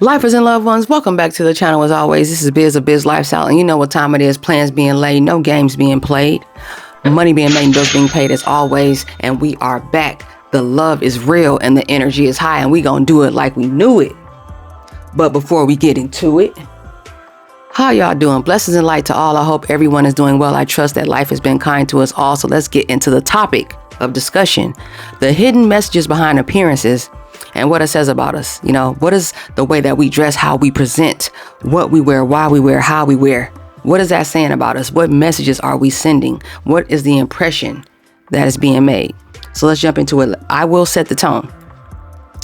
Lifers and loved ones, welcome back to the channel. As always, this is Biz of Biz Lifestyle, and you know what time it is. Plans being laid, no games being played, money being made, and bills being paid as always. And we are back. The love is real and the energy is high, and we gonna do it like we knew it. But before we get into it, how y'all doing? Blessings and light to all. I hope everyone is doing well. I trust that life has been kind to us all. So let's get into the topic of discussion: the hidden messages behind appearances and what it says about us. You know, what is the way that we dress, how we present, what we wear, why we wear, how we wear? What is that saying about us? What messages are we sending? What is the impression that is being made? So let's jump into it. I will set the tone.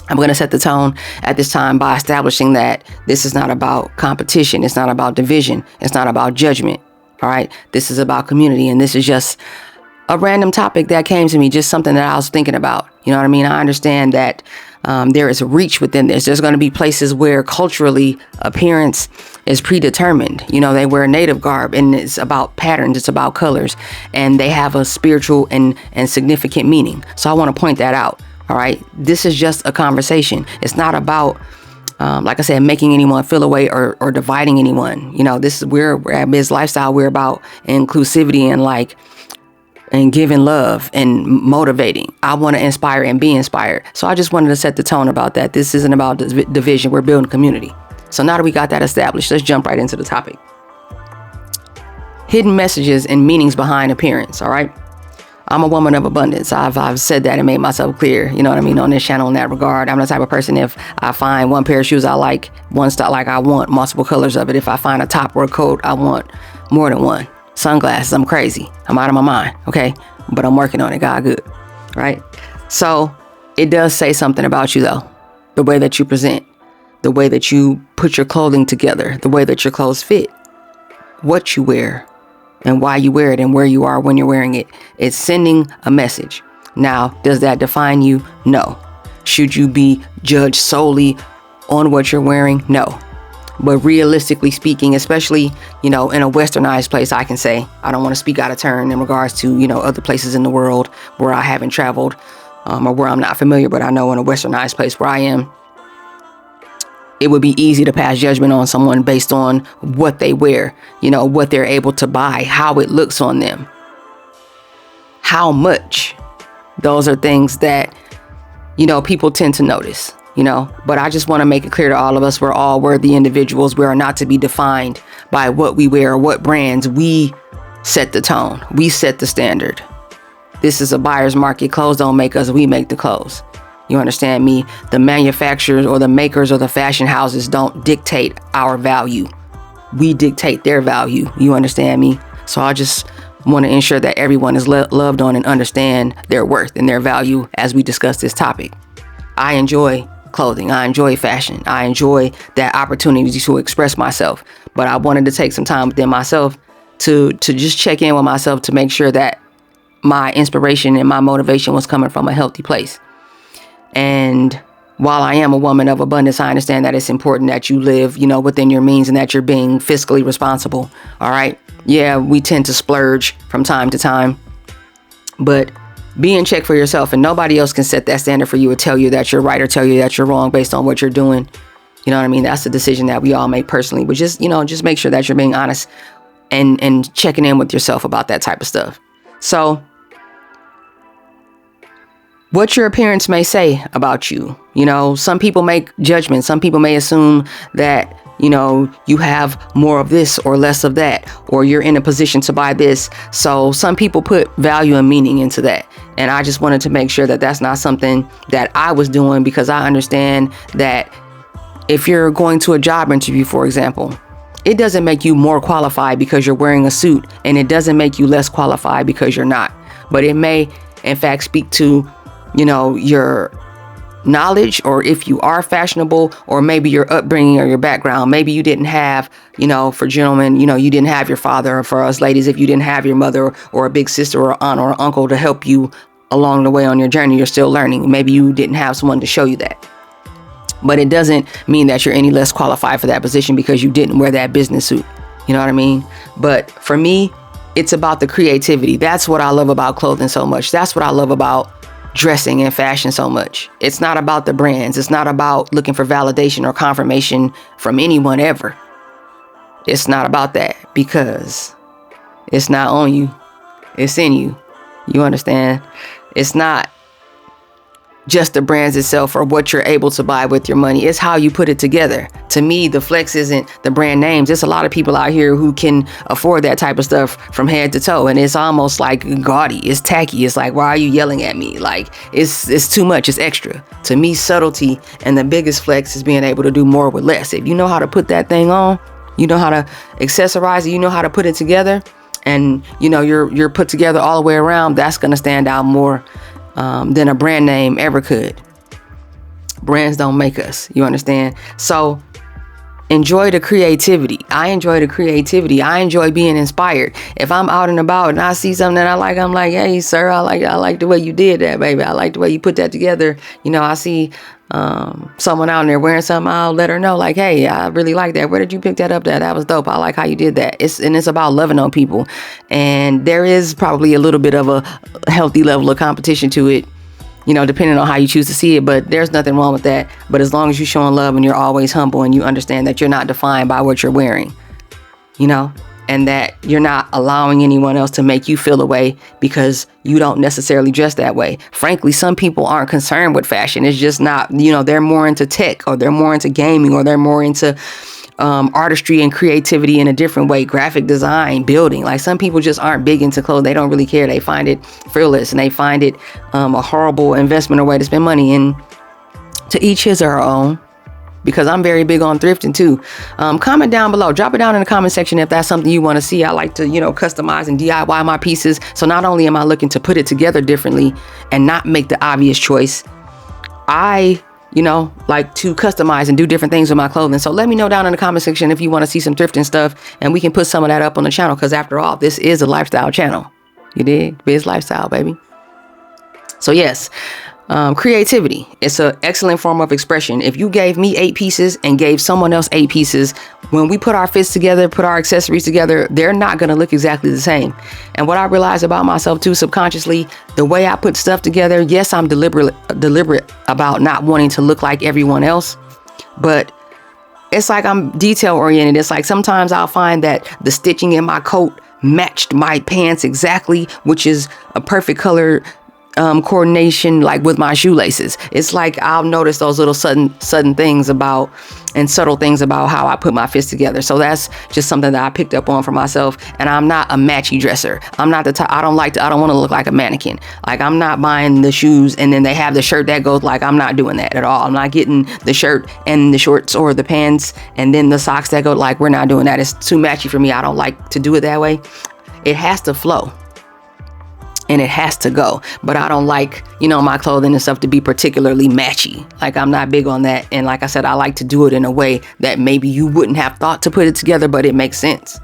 I'm going to set the tone at this time by establishing that this is not about competition. It's not about division. It's not about judgment. All right. This is about community. And this is just a random topic that came to me, just something that I was thinking about. You know what I mean? I understand that there is a reach within this. There's going to be places where culturally appearance is predetermined. You know, they wear native garb and it's about patterns. It's about colors, and they have a spiritual and significant meaning. So I want to point that out. All right. This is just a conversation. It's not about, like I said, making anyone feel away or dividing anyone. You know, this is we're at Biz Lifestyle. We're about inclusivity and giving love and motivating. I want to inspire and be inspired. So I just wanted to set the tone about that. This isn't about division. We're building community. So now that we got that established, let's jump right into the topic. Hidden messages and meanings behind appearance. All right. I'm a woman of abundance. I've said that and made myself clear, you know what I mean, on this channel in that regard. I'm the type of person, if I find one pair of shoes I like, one style, like I want multiple colors of it. If I find a top or a coat, I want more than one. Sunglasses, I'm crazy. I'm out of my mind. Okay. But I'm working on it. God good. Right. So it does say something about you though. The way that you present, the way that you put your clothing together, the way that your clothes fit, what you wear and why you wear it and where you are when you're wearing it. It's sending a message. Now, does that define you? No. Should you be judged solely on what you're wearing? No. But realistically speaking, especially, you know, in a westernized place, I can say, I don't want to speak out of turn in regards to, you know, other places in the world where I haven't traveled or where I'm not familiar, but I know in a westernized place where I am, it would be easy to pass judgment on someone based on what they wear, you know, what they're able to buy, how it looks on them, how much. Those are things that, you know, people tend to notice. You know, but I just want to make it clear to all of us, we're all worthy individuals. We are not to be defined by what we wear or what brands. We set the tone. We set the standard. This is a buyer's market. Clothes don't make us. We make the clothes. You understand me? The manufacturers or the makers or the fashion houses don't dictate our value. We dictate their value. You understand me? So I just want to ensure that everyone is loved on and understand their worth and their value as we discuss this topic. I enjoy clothing. I enjoy fashion. I enjoy that opportunity to express myself. But I wanted to take some time within myself to just check in with myself to make sure that my inspiration and my motivation was coming from a healthy place. And while I am a woman of abundance, I understand that it's important that you live, you know, within your means and that you're being fiscally responsible. All right. Yeah, we tend to splurge from time to time, but be in check for yourself, and nobody else can set that standard for you or tell you that you're right or tell you that you're wrong based on what you're doing. You know what I mean? That's the decision that we all make personally, but just, you know, just make sure that you're being honest and checking in with yourself about that type of stuff. So what your appearance may say about you, you know, some people make judgments. Some people may assume that, you know, you have more of this or less of that, or you're in a position to buy this. So some people put value and meaning into that. And I just wanted to make sure that that's not something that I was doing, because I understand that if you're going to a job interview, for example, it doesn't make you more qualified because you're wearing a suit, and it doesn't make you less qualified because you're not. But it may, in fact, speak to, you know, your knowledge, or if you are fashionable, or maybe your upbringing or your background. Maybe you didn't have, you know, for gentlemen, you know, you didn't have your father, or for us ladies, if you didn't have your mother or a big sister or aunt or uncle to help you along the way on your journey, you're still learning. Maybe you didn't have someone to show you that. But it doesn't mean that you're any less qualified for that position because you didn't wear that business suit. You know what I mean? But for me, it's about the creativity. That's what I love about clothing so much. That's what I love about dressing and fashion so much. It's not about the brands. It's not about looking for validation or confirmation from anyone ever. It's not about that, because it's not on you. It's in you. You understand? It's not just the brands itself or what you're able to buy with your money. It's how you put it together. To me, the flex isn't the brand names. There's a lot of people out here who can afford that type of stuff from head to toe, and it's almost like gaudy. It's tacky. It's like, why are you yelling at me? Like, it's too much. It's extra. To me, subtlety and the biggest flex is being able to do more with less. If you know how to put that thing on, you know how to accessorize it, you know how to put it together, and you know you're put together all the way around, that's going to stand out more than a brand name ever could. Brands don't make us, you understand? So enjoy the creativity. I enjoy the creativity. I enjoy being inspired. If I'm out and about and I see something that I like, I'm like, hey, sir, I like the way you did that, baby. I like the way you put that together. You know, I see someone out there wearing something, I'll let her know, like, hey, I really like that. Where did you pick that up? That was dope. I like how you did that. It's about loving on people. And there is probably a little bit of a healthy level of competition to it, you know, depending on how you choose to see it. But there's nothing wrong with that. But as long as you're showing love and you're always humble and you understand that you're not defined by what you're wearing, you know, and that you're not allowing anyone else to make you feel a way because you don't necessarily dress that way. Frankly, some people aren't concerned with fashion. It's just not, you know, they're more into tech, or they're more into gaming, or they're more into artistry and creativity in a different way, graphic design, building. Like, some people just aren't big into clothes. They don't really care. They find it frivolous, and they find it a horrible investment or way to spend money. And to each his or her own, because I'm very big on thrifting too. Comment down below. Drop it down in the comment section if that's something you want to see. I like to, you know, customize and DIY my pieces. So not only am I looking to put it together differently and not make the obvious choice, I, you know, like to customize and do different things with my clothing. So let me know down in the comment section if you want to see some thrifting stuff, and we can put some of that up on the channel, because after all, this is a lifestyle channel. You dig? Biz lifestyle, baby. So yes, creativity. It's an excellent form of expression. If you gave me 8 pieces and gave someone else 8 pieces, when we put our fits together, put our accessories together, they're not going to look exactly the same. And what I realized about myself too, subconsciously, the way I put stuff together, yes, I'm deliberate about not wanting to look like everyone else, but it's like I'm detail oriented. It's like sometimes I'll find that the stitching in my coat matched my pants exactly, which is a perfect color coordination, like with my shoelaces. It's like I'll notice those little sudden things about, and subtle things about how I put my fits together. So that's just something that I picked up on for myself. And I'm not a matchy dresser. I'm not the type. I don't want to look like a mannequin. Like, I'm not buying the shoes and then they have the shirt that goes, like, I'm not doing that at all. I'm not getting the shirt and the shorts or the pants and then the socks that go, like, we're not doing that. It's too matchy for me. I don't like to do it that way. It has to flow. And it has to go. But I don't like, you know, my clothing and stuff to be particularly matchy. Like, I'm not big on that. And like I said, I like to do it in a way that maybe you wouldn't have thought to put it together, but it makes sense.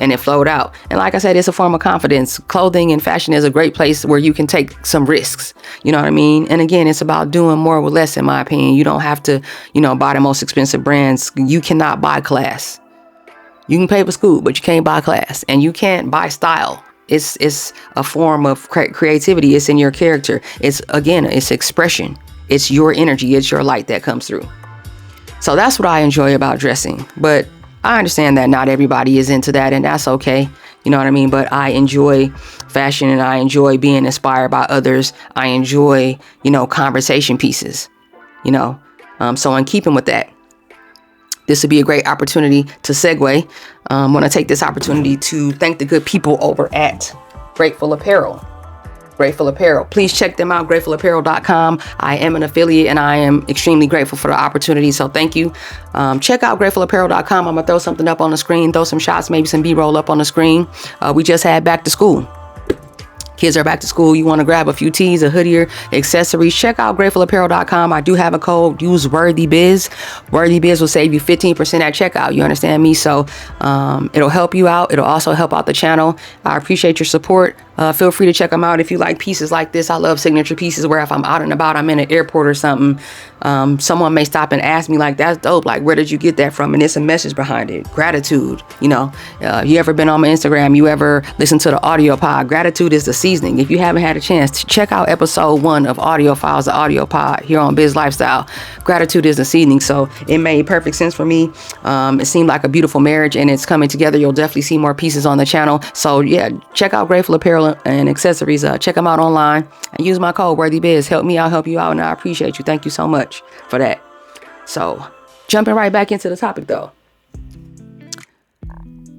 And it flowed out. And like I said, it's a form of confidence. Clothing and fashion is a great place where you can take some risks. You know what I mean? And again, it's about doing more with less, in my opinion. You don't have to, you know, buy the most expensive brands. You cannot buy class. You can pay for school, but you can't buy class. And you can't buy style. It's a form of creativity. It's in your character. It's expression. It's your energy. It's your light that comes through. So that's what I enjoy about dressing. But I understand that not everybody is into that, and that's okay. You know what I mean? But I enjoy fashion, and I enjoy being inspired by others. I enjoy, you know, conversation pieces, you know. So in keeping with that, this would be a great opportunity to segue. I want to take this opportunity to thank the good people over at Grateful Apparel. Grateful Apparel. Please check them out, gratefulapparel.com. I am an affiliate, and I am extremely grateful for the opportunity. So thank you. Check out gratefulapparel.com. I'm going to throw something up on the screen, throw some shots, maybe some B-roll up on the screen. We just had back to school. Kids are back to school. You want to grab a few tees, a hoodie, or accessories, check out gratefulapparel.com. I do have a code. Use WorthyBiz. WorthyBiz will save you 15% at checkout. You understand me? So it'll help you out. It'll also help out the channel. I appreciate your support. Feel free to check them out if you like pieces like this. I love signature pieces where if I'm out and about, I'm in an airport or something, someone may stop and ask me like, that's dope. Like, where did you get that from? And it's a message behind it. Gratitude. You know, you ever been on my Instagram? You ever listen to the audio pod? Gratitude is the seasoning. If you haven't had a chance, check out episode 1 of Audiophiles, the audio pod here on Biz Lifestyle. Gratitude is the seasoning. So it made perfect sense for me. It seemed like a beautiful marriage and it's coming together. You'll definitely see more pieces on the channel. So yeah, check out Grateful Apparel and Accessories. Check them out online and use my code WorthyBiz. Help me out, help you out, and I appreciate you. Thank you so much for that. So jumping right back into the topic though,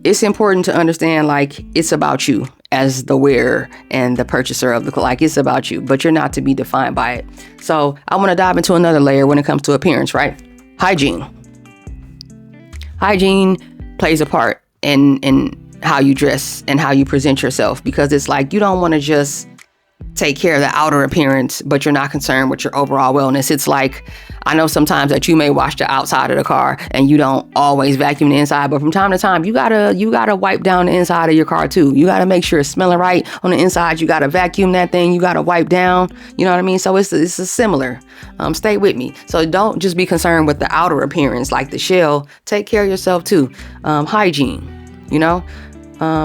it's important to understand like it's about you as the wearer and the purchaser of the, like it's about you, but you're not to be defined by it. So I want to dive into another layer when it comes to appearance, right? Hygiene. Hygiene plays a part in how you dress and how you present yourself, because it's like you don't want to just take care of the outer appearance, but you're not concerned with your overall wellness. It's like, I know sometimes that you may wash the outside of the car and you don't always vacuum the inside, but from time to time, you gotta wipe down the inside of your car too. You gotta make sure it's smelling right on the inside. You gotta vacuum that thing. You gotta wipe down. You know what I mean? So it's a similar. Stay with me. So don't just be concerned with the outer appearance, like the shell. Take care of yourself too. Hygiene. You know,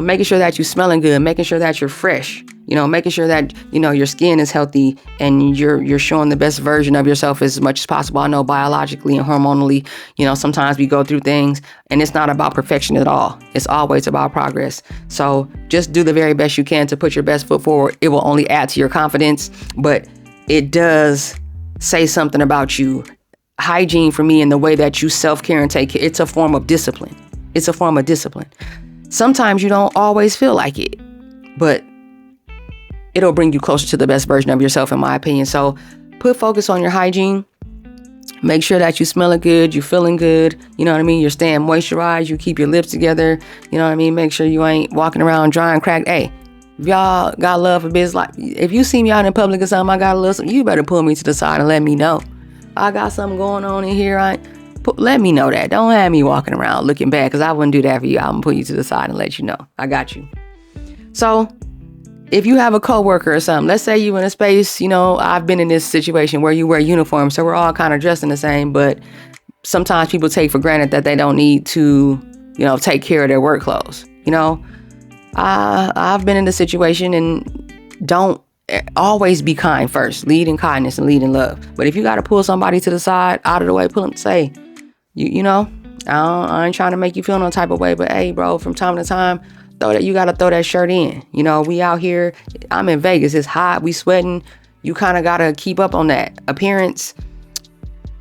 making sure that you're smelling good, making sure that you're fresh. You know, making sure that, you know, your skin is healthy and you're showing the best version of yourself as much as possible. I know biologically and hormonally, you know, sometimes we go through things and it's not about perfection at all. It's always about progress. So just do the very best you can to put your best foot forward. It will only add to your confidence, but it does say something about you. Hygiene for me and the way that you self-care and take care, it's a form of discipline. It's a form of discipline. Sometimes you don't always feel like it, but it'll bring you closer to the best version of yourself, in my opinion. So put focus on your hygiene. Make sure that you're smelling good, you're feeling good. You know what I mean? You're staying moisturized. You keep your lips together. You know what I mean? Make sure you ain't walking around dry and cracked. Hey, if y'all got love for biz, like if you see me out in public or something, I got a little something, you better pull me to the side and let me know. I got something going on in here. Let me know that. Don't have me walking around looking bad, because I wouldn't do that for you. I'm going to put you to the side and let you know. I got you. So if you have a coworker or something, let's say you in a space, you know, I've been in this situation where you wear uniforms, so we're all kind of dressing the same, but sometimes people take for granted that they don't need to, you know, take care of their work clothes. You know, I've been in this situation, and don't always be kind first. Lead in kindness and lead in love. But if you got to pull somebody to the side, out of the way, pull them, say, you know, I ain't trying to make you feel no type of way, but hey, bro, from time to time, you got to throw that shirt in. You know, we out here, I'm in Vegas, it's hot, we sweating. You kind of got to keep up on that appearance.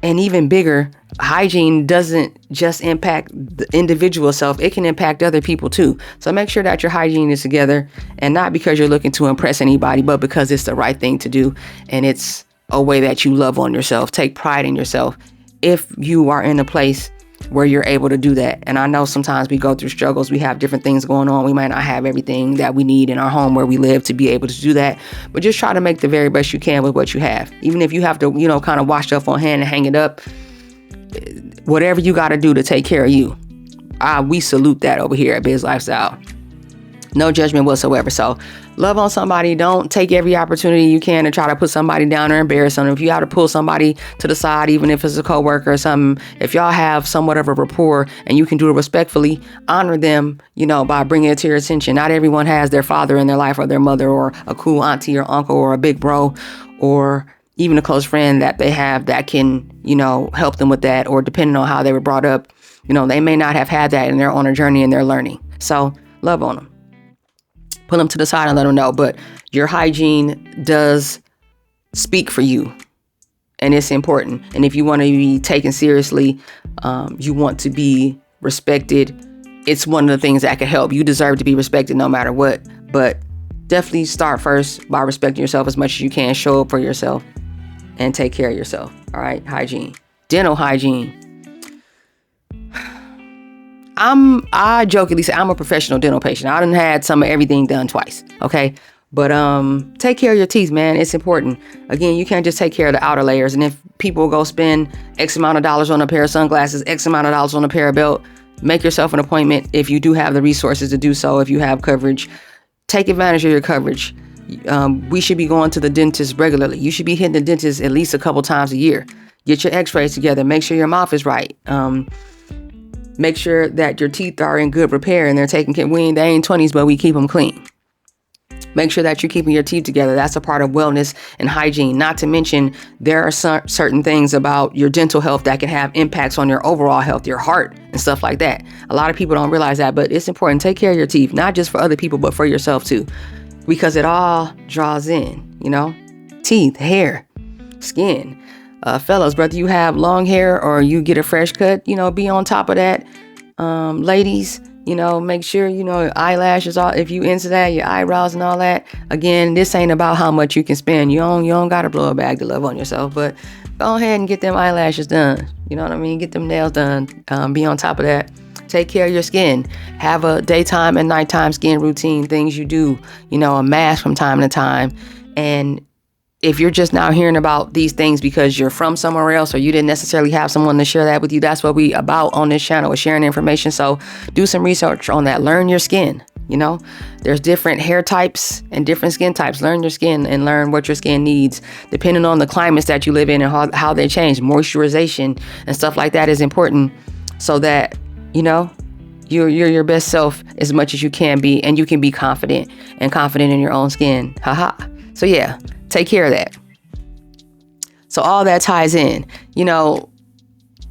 And even bigger, hygiene doesn't just impact the individual self, it can impact other people too. So make sure that your hygiene is together, and not because you're looking to impress anybody, but because it's the right thing to do. And it's a way that you love on yourself. Take pride in yourself if you are in a place where you're able to do that. And I know sometimes we go through struggles. We have different things going on. We might not have everything that we need in our home where we live to be able to do that. But just try to make the very best you can with what you have. Even if you have to, you know, kind of wash stuff on hand and hang it up, whatever you got to do to take care of you. We salute that over here at Biz Lifestyle. No judgment whatsoever. So love on somebody. Don't take every opportunity you can to try to put somebody down or embarrass them. If you have to pull somebody to the side, even if it's a coworker or something, if y'all have somewhat of a rapport and you can do it respectfully, honor them, you know, by bringing it to your attention. Not everyone has their father in their life, or their mother, or a cool auntie or uncle, or a big bro, or even a close friend that they have that can, you know, help them with that. Or depending on how they were brought up, you know, they may not have had that, and they're on a journey and they're learning. So love on them. Pull them to the side and let them know. But your hygiene does speak for you, and it's important. And if you want to be taken seriously, you want to be respected, it's one of the things that can help. You deserve to be respected no matter what. But definitely start first by respecting yourself as much as you can. Show up for yourself and take care of yourself. All right, hygiene. Dental hygiene. I jokingly say I'm a professional dental patient. I done had some of everything done twice. Okay. But take care of your teeth, man. It's important. Again, you can't just take care of the outer layers. And if people go spend X amount of dollars on a pair of sunglasses, X amount of dollars on a pair of belt, make yourself an appointment if you do have the resources to do so. If you have coverage, take advantage of your coverage. We should be going to the dentist regularly. You should be hitting the dentist at least a couple times a year. Get your x-rays together. Make sure your mouth is right. Make sure that your teeth are in good repair and they're taking care. They ain't 20s, but we keep them clean. Make sure that you're keeping your teeth together. That's a part of wellness and hygiene. Not to mention, there are certain things about your dental health that can have impacts on your overall health, your heart and stuff like that. A lot of people don't realize that, but it's important. Take care of your teeth, not just for other people, but for yourself too, because it all draws in, teeth, hair, skin. Fellas, whether you have long hair or you get a fresh cut, be on top of that. Ladies, make sure, eyelashes, all, if you into that, your eyebrows and all that. Again, this ain't about how much you can spend. You don't got to blow a bag to love on yourself, but go ahead and get them eyelashes done. You know what I mean? Get them nails done. Be on top of that. Take care of your skin. Have a daytime and nighttime skin routine, things you do, a mask from time to time. And if you're just now hearing about these things because you're from somewhere else or you didn't necessarily have someone to share that with you, that's what we about on this channel, is sharing information. So do some research on that. Learn your skin. There's different hair types and different skin types. Learn your skin and learn what your skin needs, depending on the climates that you live in and how they change. Moisturization and stuff like that is important so that, you're your best self as much as you can be, and you can be confident in your own skin. So yeah. Take care of that. So all that ties in, the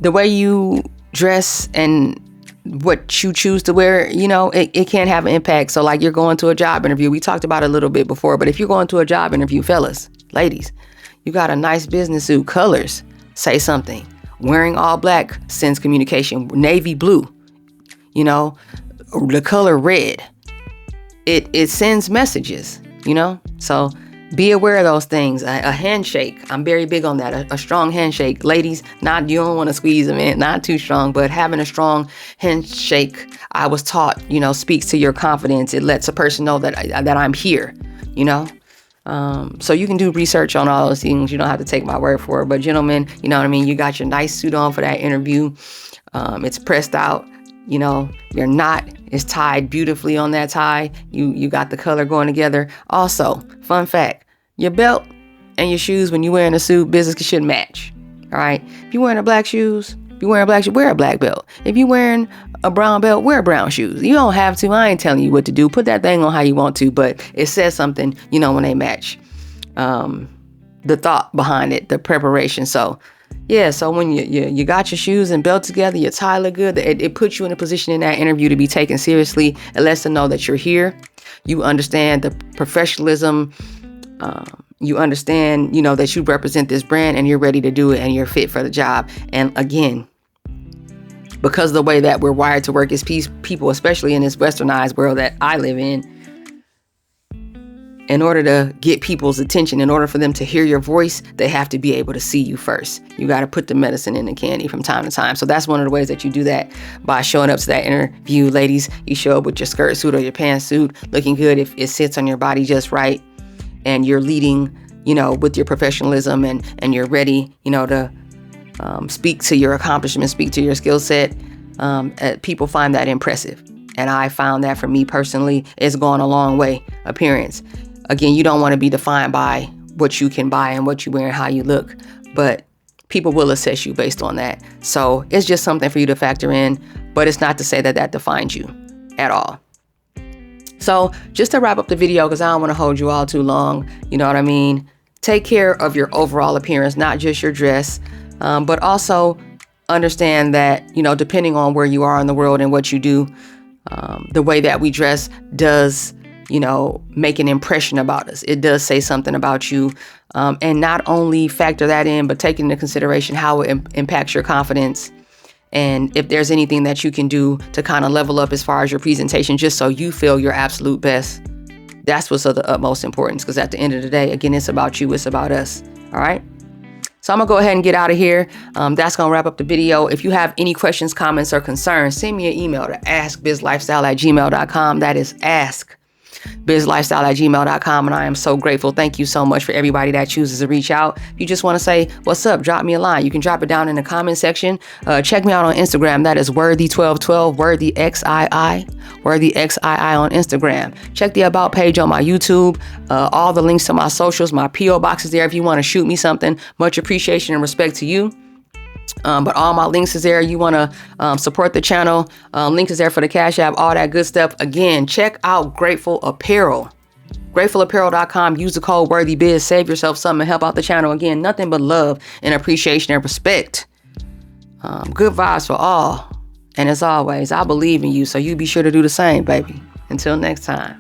way you dress and what you choose to wear, it can have an impact. So like you're going to a job interview. We talked about it a little bit before, but if you're going to a job interview, fellas, ladies, you got a nice business suit, colors, say something. Wearing all black sends communication. Navy blue, the color red, it sends messages, so be aware of those things. A handshake. I'm very big on that. A strong handshake. Ladies, you don't want to squeeze them in, not too strong, but having a strong handshake, I was taught, speaks to your confidence. It lets a person know that I'm here, So you can do research on all those things. You don't have to take my word for it. But gentlemen, you know what I mean? You got your nice suit on for that interview. It's pressed out. Your knot is tied beautifully on that tie. You got the color going together. Also, fun fact, your belt and your shoes when you're wearing a suit, business should match. All right. If you're wearing wear a black belt. If you're wearing a brown belt, wear brown shoes. You don't have to. I ain't telling you what to do. Put that thing on how you want to, but it says something, when they match. The thought behind it, the preparation. So yeah, so when you got your shoes and belt together, your tie look good, it puts you in a position in that interview to be taken seriously. It lets them know that you're here. You understand the professionalism. You understand, that you represent this brand and you're ready to do it and you're fit for the job. And again, because of the way that we're wired to work as people, especially in this westernized world that I live in order to get people's attention, in order for them to hear your voice, they have to be able to see you first. You got to put the medicine in the candy from time to time. So that's one of the ways that you do that, by showing up to that interview. Ladies, you show up with your skirt suit or your pantsuit, looking good if it sits on your body just right. And you're leading, with your professionalism and you're ready, to speak to your accomplishments, speak to your skill set. People find that impressive. And I found that for me personally, it's gone a long way. Appearance. Again, you don't want to be defined by what you can buy and what you wear and how you look, but people will assess you based on that. So it's just something for you to factor in, but it's not to say that defines you at all. So just to wrap up the video, because I don't want to hold you all too long, you know what I mean? Take care of your overall appearance, not just your dress, but also understand that, depending on where you are in the world and what you do, the way that we dress does, make an impression about us. It does say something about you. And not only factor that in, but take into consideration how it impacts your confidence. And if there's anything that you can do to kind of level up as far as your presentation, just so you feel your absolute best, that's what's of the utmost importance. Because at the end of the day, again, it's about you. It's about us. All right. So I'm going to go ahead and get out of here. That's going to wrap up the video. If you have any questions, comments, or concerns, send me an email to askbizlifestyle@gmail.com. That is ask bizlifestyle@gmail.com. And I am so grateful. Thank you so much for everybody that chooses to reach out. If you just want to say, what's up? Drop me a line. You can drop it down in the comment section. Check me out on Instagram. That is worthy1212, worthy XII, worthy XII on Instagram. Check the about page on my YouTube. All the links to my socials, my PO box is there if you want to shoot me something. Much appreciation and respect to you. But all my links is there. You want to support the channel. Link is there for the Cash App, all that good stuff. Again, check out Grateful Apparel. GratefulApparel.com. Use the code WorthyBiz. Save yourself something and help out the channel. Again, nothing but love and appreciation and respect. Good vibes for all. And as always, I believe in you. So you be sure to do the same, baby. Until next time.